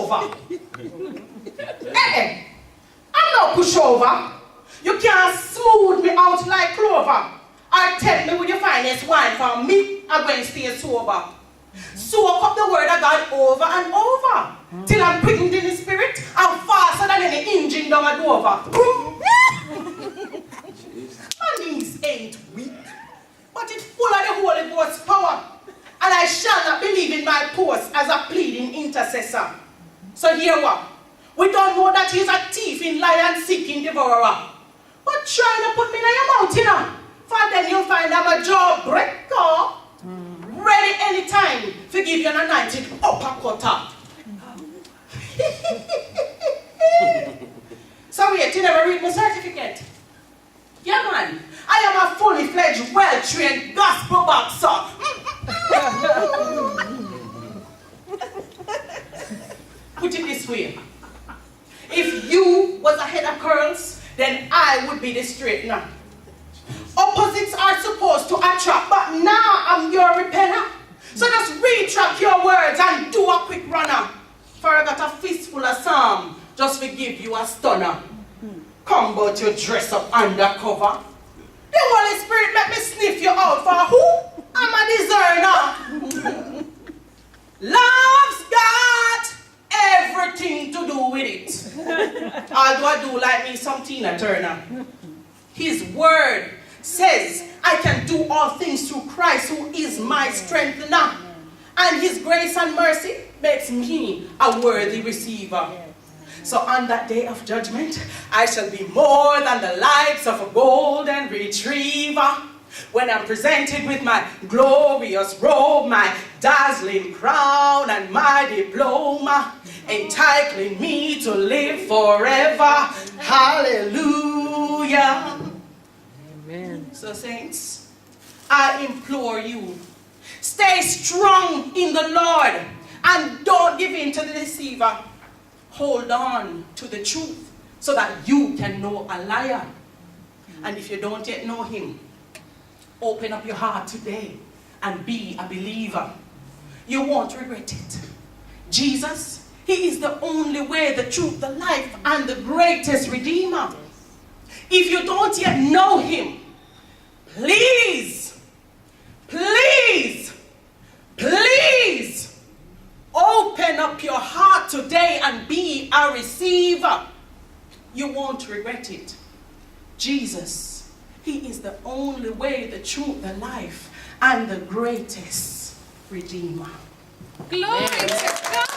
pushover. I'm no pushover. You can't smooth me out like clover. Or tell me with your finest wine for me, I'm going to stay sober. Soak up the word of God over and over. Till I'm quickened in the spirit, I'm faster than any engine down a Dover. My knees ain't weak, but it's full of the Holy Ghost power. And I shall not believe in my post as a pleading intercessor. So hear what? We don't know that he's a thief in lion seeking devourer. But try to put me in your mouth, you know. For then you'll find I'm a jawbreaker. Ready anytime to give you an anointed uppercutter. So wait, you never read my certificate? Yeah, man. I am a fully fledged, well-trained gospel boxer. Put it this way. If you was a head of curls, then I would be the straightener. Opposites are supposed to attract, but now I'm your repeller. So just retract your words and do a quick runner. For I got a fistful of psalm just to give you a stunner. Come but you dress up undercover. The Holy Spirit let me sniff you out for who? I'm a discerner. Love's got everything to do with it. Although I do like me some Tina Turner. His word says I can do all things through Christ who is my strengthener. And his grace and mercy makes me a worthy receiver. So on that day of judgment, I shall be more than the likes of a golden retriever. When I'm presented with my glorious robe, my dazzling crown, and my diploma, entitling me to live forever. Hallelujah. Amen. So saints, I implore you, stay strong in the Lord and don't give in to the deceiver. Hold on to the truth so that you can know a liar. And if you don't yet know him, open up your heart today and be a believer. You won't regret it. Jesus, he is the only way, the truth, the life, and the greatest redeemer. If you don't yet know him, please, please, please, open up your heart today and be a receiver. You won't regret it. Jesus, he is the only way, the truth, the life, and the greatest redeemer. Glory to God.